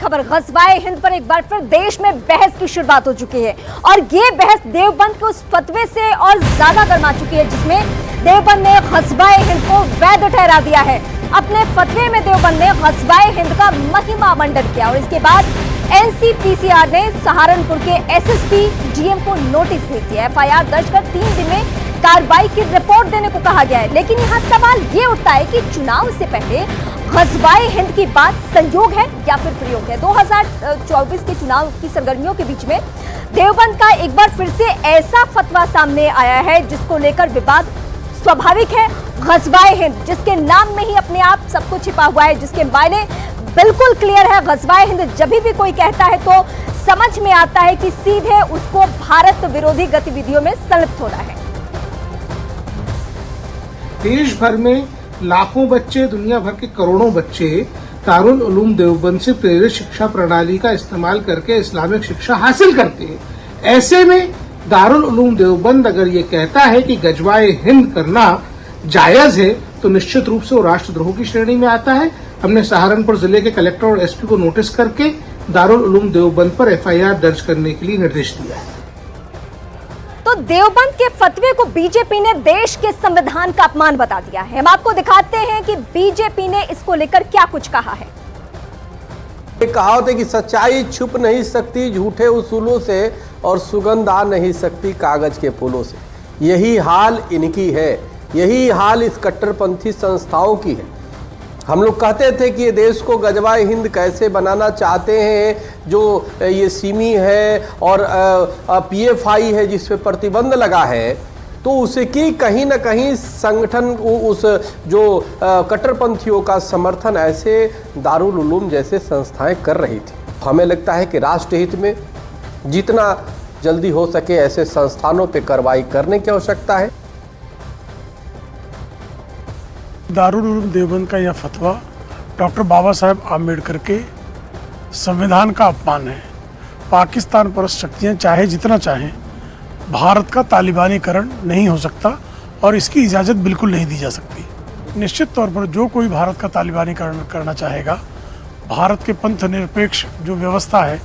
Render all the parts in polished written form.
खबर, ग़ज़वा-ए हिंद पर एक बार फिर देश में बहस की शुरुआत हो चुकी है और ये बहस देवबंद के उस फतवे से और ज्यादा गर्मा चुकी है जिसमें देवबंद ने ग़ज़वा-ए हिंद को वैध ठहरा दिया है। अपने फतवे में देवबंद ने ग़ज़वा-ए हिंद का महिमा मंडन किया और इसके बाद एनसीपीसीआर ने सहारनपुर के एसएसपी डीएम को नोटिस भेज दिया। एफआईआर दर्ज कर 3 दिन में कार्रवाई की रिपोर्ट देने को कहा गया है। लेकिन यहाँ सवाल ये उठता है कि चुनाव से पहले ग़ज़वा-ए हिंद की बात संयोग है या फिर प्रयोग है। 2024 के चुनाव की सरगर्मियों के बीच में देवबंद का एक बार फिर से ऐसा फतवा सामने आया है जिसको लेकर विवाद स्वाभाविक है। ग़ज़वा-ए हिंद जिसके नाम में ही अपने आप सब कुछ छिपा हुआ है, जिसके मायने बिल्कुल क्लियर है। ग़ज़वा-ए हिंद जब भी कोई कहता है तो समझ में आता है कि सीधे उसको भारत विरोधी गतिविधियों में संलिप्त होना है। देश भर में लाखों बच्चे, दुनिया भर के करोड़ों बच्चे दारुल उलूम देवबंद से प्रेरित शिक्षा प्रणाली का इस्तेमाल करके इस्लामिक शिक्षा हासिल करते हैं। ऐसे में दारुल उलूम देवबंद अगर ये कहता है कि ग़ज़वा-ए हिंद करना जायज है तो निश्चित रूप से वो राष्ट्रद्रोह की श्रेणी में आता है। हमने सहारनपुर जिले के कलेक्टर और एसपी को नोटिस करके दारुल उलूम देवबंद पर एफआईआर दर्ज करने के लिए निर्देश दिया है। तो देवबंद के फतवे को बीजेपी ने देश के संविधान का अपमान बता दिया है। हम आपको दिखाते हैं कि बीजेपी ने इसको लेकर क्या कुछ कहा है। कहावत है कि सच्चाई छुप नहीं सकती झूठे उसूलों से और सुगंध आ नहीं सकती कागज के फूलों से। यही हाल इनकी है, यही हाल इस कट्टरपंथी संस्थाओं की है। हम लोग कहते थे कि ये देश को ग़ज़वा-ए हिंद कैसे बनाना चाहते हैं, जो ये सिमी है और पीएफआई है जिस पे प्रतिबंध लगा है, तो उसे की कहीं ना कहीं संगठन उस जो कट्टरपंथियों का समर्थन ऐसे दारुल उलूम जैसे संस्थाएं कर रही थी। हमें लगता है कि राष्ट्रहित में जितना जल्दी हो सके ऐसे संस्थानों पे कार्रवाई करने की आवश्यकता है। दारुल उलूम देवबंद का यह फतवा डॉक्टर बाबा साहेब आम्बेडकर के संविधान का अपमान है। पाकिस्तान परस्त शक्तियाँ चाहे जितना चाहें भारत का तालिबानीकरण नहीं हो सकता और इसकी इजाज़त बिल्कुल नहीं दी जा सकती। निश्चित तौर पर जो कोई भारत का तालिबानीकरण करना चाहेगा, भारत के पंथ निरपेक्ष जो व्यवस्था है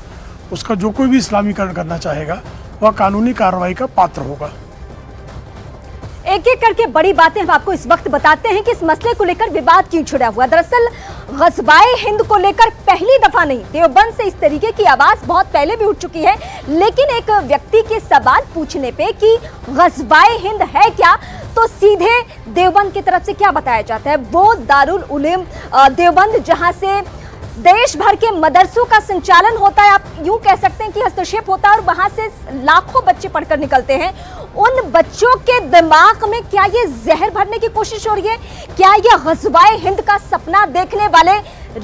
उसका जो कोई भी इस्लामीकरण करना चाहेगा वह कानूनी कार्रवाई का पात्र होगा। एक एक करके बड़ी बातें हम आपको इस वक्त बताते हैं कि इस मसले को लेकर विवाद क्यों छिड़ा हुआ। दरअसल ग़ज़वा-ए हिंद को लेकर पहली दफा नहीं, देवबंद से इस तरीके की आवाज बहुत पहले भी उठ चुकी है। लेकिन एक व्यक्ति के सवाल पूछने पे कि ग़ज़वा-ए हिंद है क्या, तो सीधे देवबंद की तरफ से क्या बताया जाता है, वो दारुल उलूम देवबंद जहां से देश भर के मदरसों का संचालन होता है, आप यूं कह सकते हैं कि हस्तक्षेप होता है और वहां से लाखों बच्चे पढ़कर निकलते हैं। उन बच्चों के दिमाग में क्या ये जहर भरने की कोशिश हो रही है? क्या ये ग़ज़वा-ए हिंद का सपना देखने वाले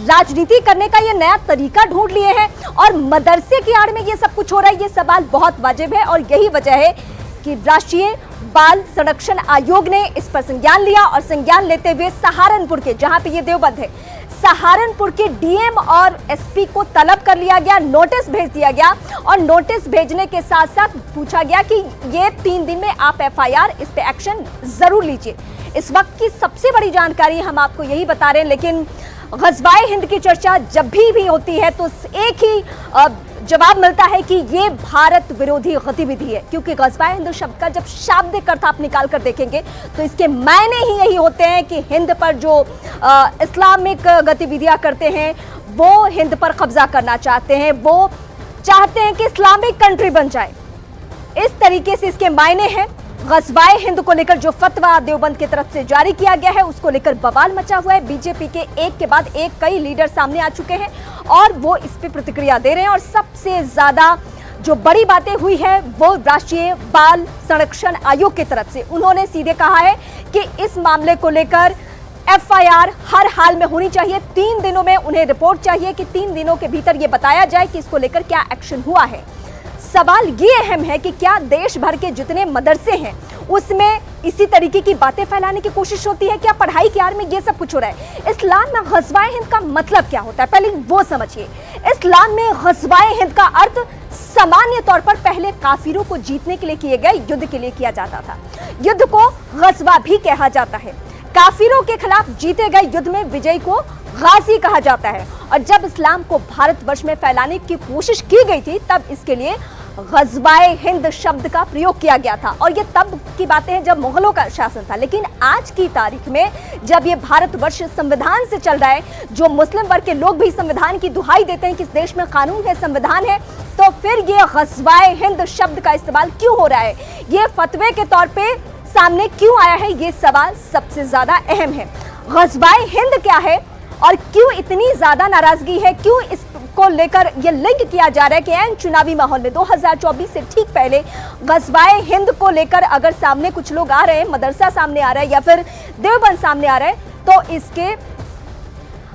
राजनीति करने का ये नया तरीका ढूंढ लिए हैं और मदरसे की आड़ में ये सब कुछ हो रहा है? ये सवाल बहुत वाजिब है और यही वजह है कि राष्ट्रीय बाल संरक्षण आयोग ने इस पर संज्ञान लिया और संज्ञान लेते हुए सहारनपुर के, जहां पे ये देवबंद है, सहारनपुर के डीएम और एसपी को तलब कर लिया गया, नोटिस भेज दिया गया और नोटिस भेजने के साथ साथ पूछा गया कि ये 3 दिन में आप एफआईआर, इस पे एक्शन जरूर लीजिए। इस वक्त की सबसे बड़ी जानकारी हम आपको यही बता रहे हैं। लेकिन ग़ज़वा-ए हिंद की चर्चा जब भी होती है तो एक ही जवाब मिलता है कि ये भारत विरोधी गतिविधि है, क्योंकि ग़ज़वा-ए हिंद शब्द का जब शाब्दिक अर्थ आप निकाल कर देखेंगे तो इसके मायने ही यही होते हैं कि हिंद पर जो इस्लामिक गतिविधियां करते हैं वो हिंद पर कब्जा करना चाहते हैं, वो चाहते हैं कि इस्लामिक कंट्री बन जाए। इस तरीके से इसके मायने हैं। ग़ज़वा-ए हिंद को लेकर जो फतवा देवबंद की तरफ से जारी किया गया है उसको लेकर बवाल मचा हुआ है। बीजेपी के एक के बाद एक कई लीडर सामने आ चुके हैं और वो इस पे प्रतिक्रिया दे रहे हैं और सबसे ज्यादा जो बड़ी बातें हुई है वो राष्ट्रीय बाल संरक्षण आयोग की तरफ से। उन्होंने सीधे कहा है कि इस मामले को लेकर एफआईआर हर हाल में होनी चाहिए। 3 दिनों में उन्हें रिपोर्ट चाहिए कि 3 दिनों के भीतर ये बताया जाए कि इसको लेकर क्या एक्शन हुआ है। सवाल ये अहम है कि क्या देश भर के जितने मदरसे हैं उसमें इसी तरीके की बातें फैलाने की कोशिश होती है? क्या पढ़ाई के आड़ में ये सब कुछ हो रहा है? इस्लाम में ग़ज़वा-ए हिंद का मतलब क्या होता है, पहले वो समझिए। इस्लाम में ग़ज़वा-ए हिंद का अर्थ सामान्य तौर पर पहले काफिरों को जीतने के लिए किए गए युद्ध के लिए किया जाता था। युद्ध को ग़ज़वा भी कहा जाता है। काफिरों के खिलाफ जीते गए युद्ध में विजय को गाजी कहा जाता है। और जब इस्लाम को भारतवर्ष में फैलाने की कोशिश की गई थी तब इसके लिए ग़ज़वाए हिंद शब्द का प्रयोग किया गया था। और ये तब की बातें हैं जब मुगलों का शासन था, लेकिन आज की तारीख में जब ये भारतवर्ष संविधान से चल रहा है, जो मुस्लिम वर्ग के लोग भी संविधान की दुहाई देते हैं कि इस देश में कानून है, संविधान है, तो फिर ये ग़ज़वाए हिंद शब्द का इस्तेमाल क्यों हो रहा है, ये फतवे के तौर पे सामने क्यों आया है, ये सवाल सबसे ज्यादा अहम है। ग़ज़वाए हिंद क्या है और क्यों इतनी ज्यादा नाराजगी है, क्यों इसको लेकर ये लिंक किया जा रहा है कि ऐन चुनावी माहौल में 2024 से ठीक पहले ग़ज़वाए हिंद को लेकर अगर सामने कुछ लोग आ रहे हैं, मदरसा सामने आ रहा है या फिर देवबंद सामने आ रहा है, तो इसके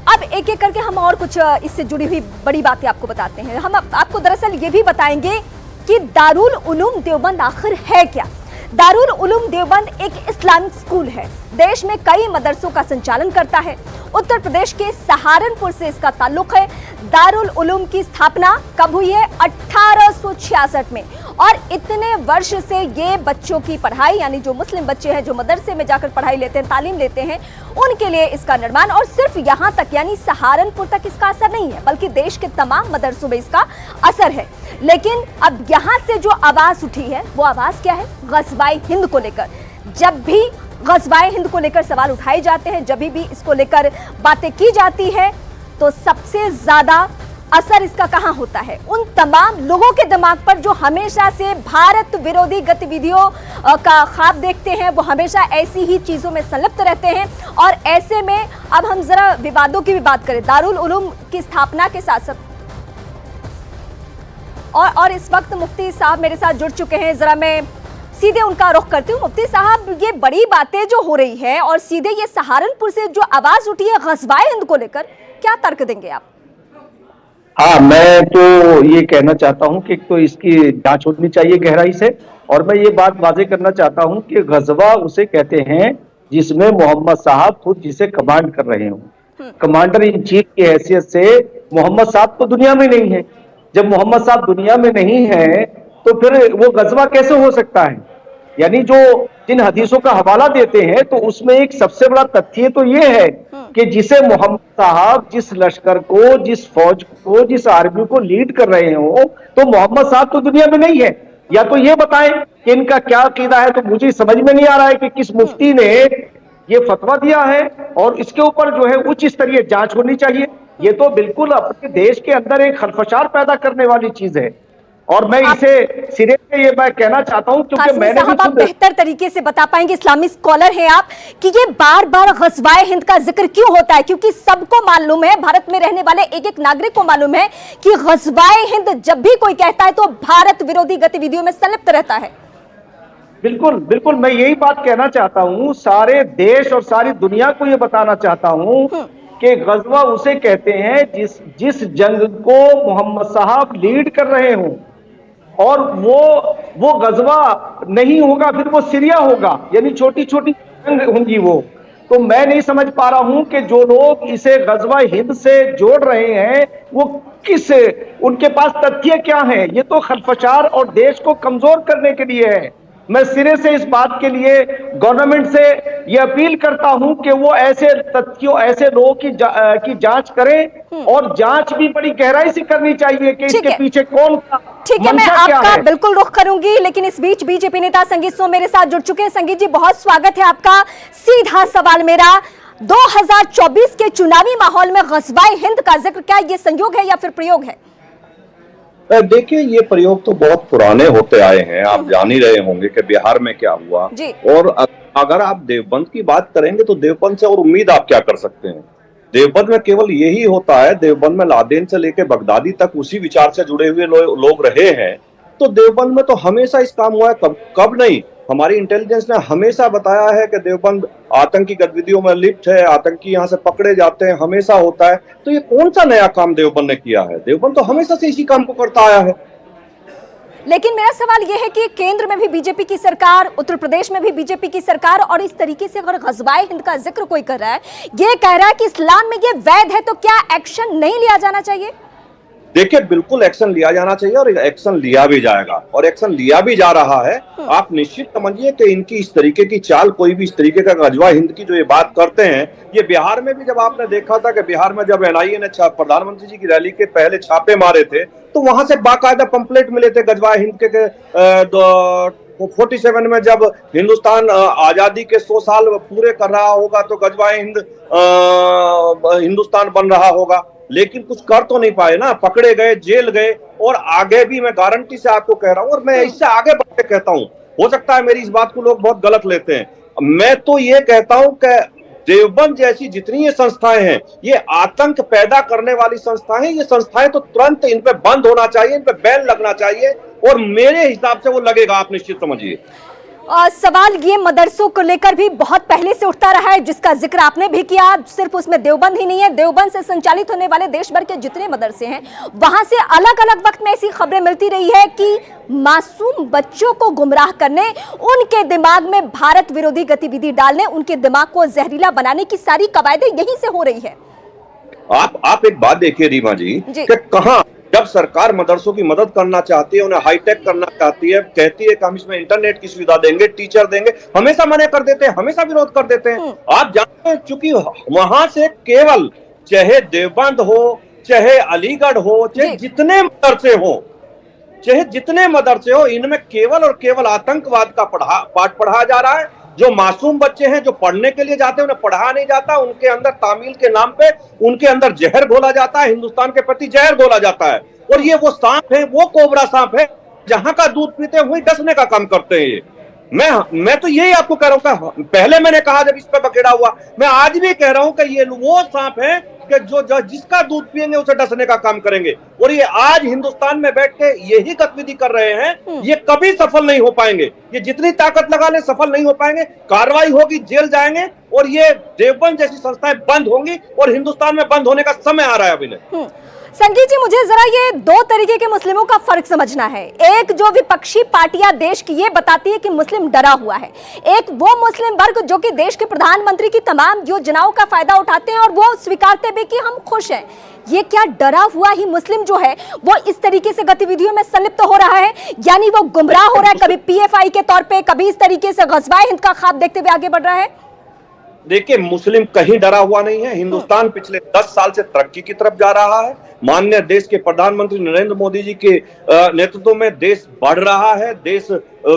अब एक एक करके हम और कुछ इससे जुड़ी हुई बड़ी बातें आपको बताते हैं। हम आपको दरअसल ये भी बताएंगे कि दारुल उलूम देवबंद आखिर है क्या। दारुल उलूम देवबंद एक इस्लामिक स्कूल है, देश में कई मदरसों का संचालन करता है। उत्तर प्रदेश के सहारनपुर से इसका ताल्लुक है। दारुल उलूम की स्थापना कब हुई है? 1866 में। और इतने वर्ष से ये बच्चों की पढ़ाई, यानी जो मुस्लिम बच्चे हैं जो मदरसे में जाकर पढ़ाई लेते हैं, तालीम लेते हैं, उनके लिए इसका निर्माण, और सिर्फ यहाँ तक यानी सहारनपुर तक इसका असर नहीं है, बल्कि देश के तमाम मदरसों में इसका असर है। लेकिन अब यहाँ से जो आवाज उठी है वो आवाज क्या है? ग़ज़वाए हिंद को लेकर। जब भी ग़ज़वाए हिंद को लेकर सवाल उठाए जाते हैं, जब भी इसको लेकर बातें की जाती है, तो सबसे ज्यादा असर इसका कहां होता है? उन तमाम लोगों के दिमाग पर जो हमेशा से भारत विरोधी गतिविधियों का ख्वाब देखते हैं, वो हमेशा ऐसी ही चीजों में संलिप्त रहते हैं। और ऐसे में अब हम जरा विवादों की भी बात करें। दारुल उलूम की स्थापना के साथ साथ और इस वक्त मुफ्ती साहब मेरे साथ जुड़ चुके हैं, जरा मैं सीधे उनका रुख करती हूँ। मुफ्ती साहब, ये बड़ी बातें जो हो रही है और सीधे ये सहारनपुर से जो आवाज उठी है ग़ज़वाए हिंद को लेकर, क्या तर्क देंगे आप? हाँ, मैं तो ये कहना चाहता हूँ कि तो इसकी जांच होनी चाहिए गहराई से। और मैं ये बात वाज़ेह करना चाहता हूँ कि ग़ज़वा उसे कहते हैं जिसमें मोहम्मद साहब खुद जिसे कमांड कर रहे हों। कमांडर इन चीफ की हैसियत से मोहम्मद साहब तो दुनिया में नहीं है। जब मोहम्मद साहब दुनिया में नहीं है तो फिर वो ग़ज़वा कैसे हो सकता है? यानी जो जिन हदीसों का हवाला देते हैं तो उसमें एक सबसे बड़ा तथ्य तो ये है कि जिसे मोहम्मद साहब जिस लश्कर को, जिस फौज को, जिस आर्मी को लीड कर रहे हो, तो मोहम्मद साहब तो दुनिया में नहीं है। या तो ये बताएं कि इनका क्या अकीदा है। तो मुझे समझ में नहीं आ रहा है कि किस मुफ्ती ने ये फतवा दिया है, और इसके ऊपर जो है उच्च स्तरीय जांच होनी चाहिए। ये तो बिल्कुल अपने देश के अंदर एक खलफशार पैदा करने वाली चीज है। और मैं इसे सिरे से ये मैं कहना चाहता हूं क्योंकि मैंने भी आप बेहतर तरीके से बता पाएंगे, इस्लामिक स्कॉलर हैं आप, कि ये बार बार ग़ज़वाए हिंद का जिक्र क्यों होता है? क्योंकि सबको मालूम है, भारत में रहने वाले एक एक नागरिक को मालूम है कि ग़ज़वाए हिंद जब भी कोई कहता है तो भारत विरोधी गतिविधियों में संलिप्त रहता है। बिल्कुल बिल्कुल, मैं यही बात कहना चाहता हूं, सारे देश और सारी दुनिया को ये बताना चाहता हूं कि ग़ज़वा उसे कहते हैं जिस जंग को मोहम्मद साहब लीड कर रहे हों। और वो ग़ज़वा नहीं होगा, फिर वो सीरिया होगा, यानी छोटी छोटी जंग होंगी वो। तो मैं नहीं समझ पा रहा हूं कि जो लोग इसे ग़ज़वा हिंद से जोड़ रहे हैं वो किस, उनके पास तथ्य क्या है? ये तो खलफशार और देश को कमजोर करने के लिए है। मैं सिरे से इस बात के लिए गवर्नमेंट से ये अपील करता हूं कि वो ऐसे तथ्यों, ऐसे लोगों की जांच करें, और जांच भी बड़ी गहराई से करनी चाहिए कि इसके पीछे कौन का ठीक है, मैं आपका बिल्कुल रुख करूंगी। लेकिन इस बीच बीजेपी नेता संगीत सोम मेरे साथ जुड़ चुके हैं। संगीत जी, बहुत स्वागत है आपका। सीधा सवाल मेरा, 2024 के चुनावी माहौल में ग़ज़वाए हिंद का जिक्र क्या ये संयोग है या फिर प्रयोग है? देखिए, ये प्रयोग तो बहुत पुराने होते आए हैं। आप जान ही रहे होंगे कि बिहार में क्या हुआ। और अगर आप देवबंद की बात करेंगे तो देवबंद से और उम्मीद आप क्या कर सकते हैं? देवबंद में केवल यही होता है। देवबंद में लादेन से लेकर बगदादी तक उसी विचार से जुड़े हुए लोग रहे हैं। तो देवबंद में तो हमेशा इस काम हुआ है। कब नहीं, हमारी इंटेलिजेंस ने हमेशा बताया है कि देवबंद आतंकी गतिविधियों में लिप्त है, आतंकी यहाँ से पकड़े जाते हैं, हमेशा होता है। तो ये कौन सा नया काम देवबंद ने किया है? देवबंद तो हमेशा से इसी काम को करता आया है। लेकिन मेरा सवाल यह है कि केंद्र में भी बीजेपी की सरकार, उत्तर प्रदेश में भी बीजेपी की सरकार, और इस तरीके से अगर ग़ज़वाए हिंद का जिक्र कोई कर रहा है, ये कह रहा है कि इस्लाम में ये वैध है, तो क्या एक्शन नहीं लिया जाना चाहिए? देखिए बिल्कुल एक्शन लिया जाना चाहिए और एक्शन लिया भी जाएगा और एक्शन लिया भी जा रहा है। आप निश्चित समझिए कि इनकी इस तरीके की चाल, कोई भी इस तरीके का गजवा हिंद की जो ये बात करते हैं, ये बिहार में भी जब आपने देखा था कि बिहार में जब एनआईए ने प्रधानमंत्री जी की रैली के पहले छापे मारे थे तो वहां से बाकायदा पंपलेट मिले थे गजवा हिंद के 47 में जब हिंदुस्तान आजादी के 100 साल पूरे कर रहा होगा तो गजवा हिंद हिंदुस्तान बन रहा होगा, लेकिन कुछ कर तो नहीं पाए ना, पकड़े गए, जेल गए। और आगे भी मैं गारंटी से आपको कह रहा हूं और मैं इससे आगे बढ़ के कहता हूं, हो सकता है मेरी इस बात को लोग बहुत गलत लेते हैं, मैं तो ये कहता हूं कि देवबंद जैसी जितनी ये संस्थाएं हैं ये आतंक पैदा करने वाली संस्थाएं हैं। ये संस्थाएं तो तुरंत इन पे बंद होना चाहिए, इन पे बैन लगना चाहिए और मेरे हिसाब से वो लगेगा, आप निश्चित समझिए। सवाल ये मदरसों को लेकर भी बहुत पहले से उठता रहा है, जिसका जिक्र आपने भी किया। सिर्फ उसमें देवबंद ही नहीं है, देवबंद से संचालित होने वाले देश भर के जितने मदरसे हैं वहां से अलग अलग वक्त में ऐसी खबरें मिलती रही है कि मासूम बच्चों को गुमराह करने, उनके दिमाग में भारत विरोधी गतिविधि डालने, उनके दिमाग को जहरीला बनाने की सारी कवायदें यहीं से हो रही है। आप एक बात देखिए रीमा जी कि कहां जब सरकार मदरसों की मदद करना चाहती है, उन्हें हाईटेक करना चाहती है, कहती है कि हम इसमें इंटरनेट की सुविधा देंगे, टीचर देंगे, हमेशा मना कर देते हैं, हमेशा विरोध कर देते हैं। आप जानते हैं चूंकि वहां से केवल चाहे देवबंद हो, चाहे अलीगढ़ हो, चाहे जितने मदरसे हो, इनमें केवल और केवल आतंकवाद का पाठ पढ़ाया जा रहा है। जो मासूम बच्चे हैं जो पढ़ने के लिए जाते हैं उन्हें पढ़ाया नहीं जाता, उनके अंदर तामील के नाम पे उनके अंदर जहर घोला जाता है, हिंदुस्तान के प्रति जहर घोला जाता है। और ये वो सांप है, वो कोबरा सांप है, जहां का दूध पीते हुए डसने का काम करते हैं ये। मैं तो यही आपको कह रहा हूं, पहले मैंने कहा जब इस पे बखेड़ा हुआ, मैं आज भी कह रहा हूं कि ये वो सांप है कि जो जिसका दूध पिएंगे उसे डसने का काम करेंगे। और ये आज हिंदुस्तान में बैठ के यही गतिविधि कर रहे हैं, ये कभी सफल नहीं हो पाएंगे। ये जितनी ताकत लगा ले सफल नहीं हो पाएंगे, कार्रवाई होगी, जेल जाएंगे और ये देवबंद जैसी संस्थाएं बंद होंगी और हिंदुस्तान में बंद होने का समय आ रहा है अभी। संगीत जी, मुझे जरा ये दो तरीके के मुस्लिमों का फर्क समझना है। एक जो विपक्षी पार्टियां देश की ये बताती है कि मुस्लिम डरा हुआ है, एक वो मुस्लिम वर्ग जो कि देश के प्रधानमंत्री की तमाम योजनाओं का फायदा उठाते हैं और वो स्वीकारते भी कि हम खुश हैं। ये क्या डरा हुआ ही मुस्लिम जो है वो इस तरीके से गतिविधियों में संलिप्त हो रहा है, यानी वो गुमराह हो रहा है, कभी पीएफआई के तौर पे, कभी इस तरीके से गज़वाए हिंद का ख्वाब देखते हुए आगे बढ़ रहा है? देखिए मुस्लिम कहीं डरा हुआ नहीं है। हिंदुस्तान पिछले 10 साल से तरक्की की तरफ जा रहा है। माननीय देश के प्रधानमंत्री नरेंद्र मोदी जी के नेतृत्व में देश बढ़ रहा है, देश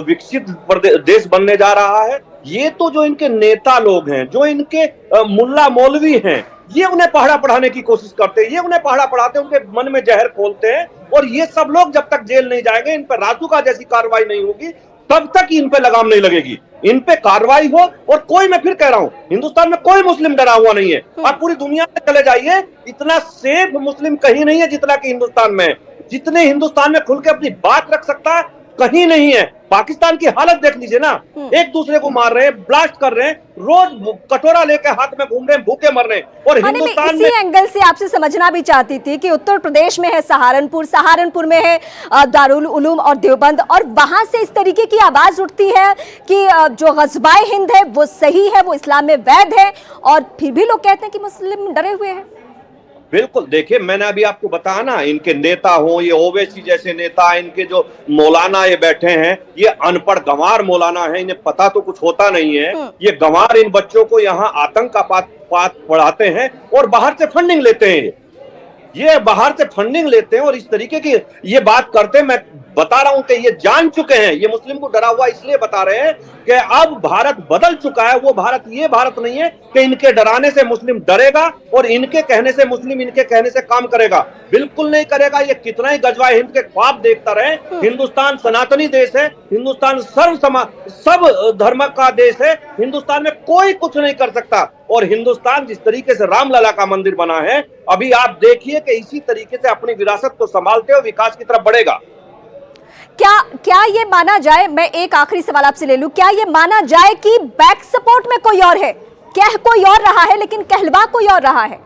विकसित देश बनने जा रहा है। ये तो जो इनके नेता लोग हैं, जो इनके मुल्ला मौलवी हैं, ये उन्हें पढ़ा पढ़ाने की कोशिश करते हैं, ये उन्हें पढ़ा पढ़ाते हैं, उनके मन में जहर खोलते हैं। और ये सब लोग जब तक जेल नहीं जाएंगे, इन पर रासुका जैसी कार्रवाई नहीं होगी, तब तक इन पे लगाम नहीं लगेगी। इन पे कार्रवाई हो। और कोई, मैं फिर कह रहा हूं, हिंदुस्तान में कोई मुस्लिम डरा हुआ नहीं है। आप पूरी दुनिया में चले जाइए, इतना सेफ मुस्लिम कहीं नहीं है जितना कि हिंदुस्तान में है। जितने हिंदुस्तान में खुल के अपनी बात रख सकता है कहीं नहीं है। पाकिस्तान की हालत देख लीजिए ना, एक दूसरे को मार रहे हैं, ब्लास्ट कर रहे हैं, रोज कटोरा लेके हाथ में घूम रहे हैं, भूखे मर रहे हैं। और हिंदुस्तान में इसी एंगल से आपसे समझना भी चाहती थी कि उत्तर प्रदेश में है सहारनपुर, सहारनपुर में है दारुल उलूम और देवबंद, और वहां से इस तरीके की आवाज उठती है कि जो गज़वाए हिंद है वो सही है, वो इस्लाम में वैध है, और फिर भी लोग कहते हैं कि मुस्लिम डरे हुए हैं। बिल्कुल, देखिए मैंने अभी आपको बताया ना, इनके नेता हो, ये ओवैसी जैसे नेता, इनके जो मौलाना ये बैठे हैं, ये अनपढ़ गंवार मौलाना है, इन्हें पता तो कुछ होता नहीं है। ये गंवार इन बच्चों को यहाँ आतंक का पाठ पढ़ाते हैं और बाहर से फंडिंग लेते हैं। ये बाहर से फंडिंग लेते हैं और इस तरीके की ये बात करते हैं। मैं बता रहा हूं कि ये जान चुके हैं, ये मुस्लिम को डरा हुआ इसलिए बता रहे हैं कि अब भारत बदल चुका है। वो भारत ये भारत नहीं है कि इनके डराने से मुस्लिम डरेगा और इनके कहने से मुस्लिम इनके कहने से काम करेगा। बिल्कुल नहीं करेगा। ये कितना ही गज़वाए हिंद के ख्वाब देखता रहे, हिंदुस्तान सनातनी देश है, हिंदुस्तान सब धर्म का देश है, हिंदुस्तान में कोई कुछ नहीं कर सकता। और हिंदुस्तान जिस तरीके से रामलला का मंदिर बना है, अभी आप देखिए कि इसी तरीके से अपनी विरासत को संभालते हुए विकास की तरफ बढ़ेगा। क्या ये माना जाए, मैं एक आखिरी सवाल आपसे ले लूं, क्या ये माना जाए कि बैक सपोर्ट में कोई और है, कह कोई और रहा है लेकिन कहलवा कोई और रहा है?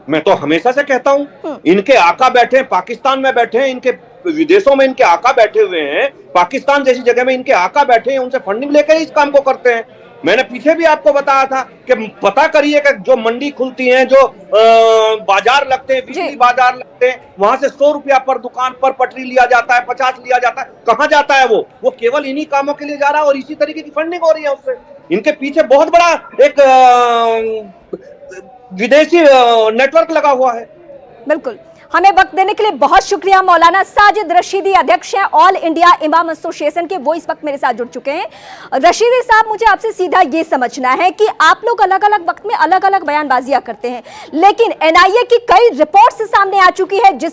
मैं तो हमेशा से कहता हूं, इनके आका बैठे हैं पाकिस्तान में, बैठे हैं इनके विदेशों में, इनके आका बैठे हुए हैं पाकिस्तान जैसी जगह में, इनके आका बैठे हैं, उनसे फंडिंग लेकर इस काम को करते हैं। मैंने पीछे भी आपको बताया था कि पता करिए कि जो मंडी खुलती है, जो बाजार लगते हैं, बिजली बाजार लगते हैं, वहां से 100 रुपया पर दुकान पर पटरी लिया जाता है, 50 लिया जाता है। कहाँ जाता है वो केवल इन्हीं कामों के लिए जा रहा है और इसी तरीके की फंडिंग हो रही है उससे। इनके पीछे बहुत बड़ा एक विदेशी नेटवर्क लगा हुआ है। बिल्कुल, हमें वक्त देने के लिए बहुत शुक्रिया। मौलाना साजिद रशीदी अध्यक्ष हैं ऑल इंडिया इमाम एसोसिएशन के, वो इस वक्त मेरे साथ जुड़ चुके हैं। रशीदी साहब, मुझे आपसे सीधा ये समझना है कि आप लोग अलग अलग वक्त में अलग अलग बयानबाजियां करते हैं, लेकिन एनआईए की कई रिपोर्ट्स सामने आ चुकी है जिस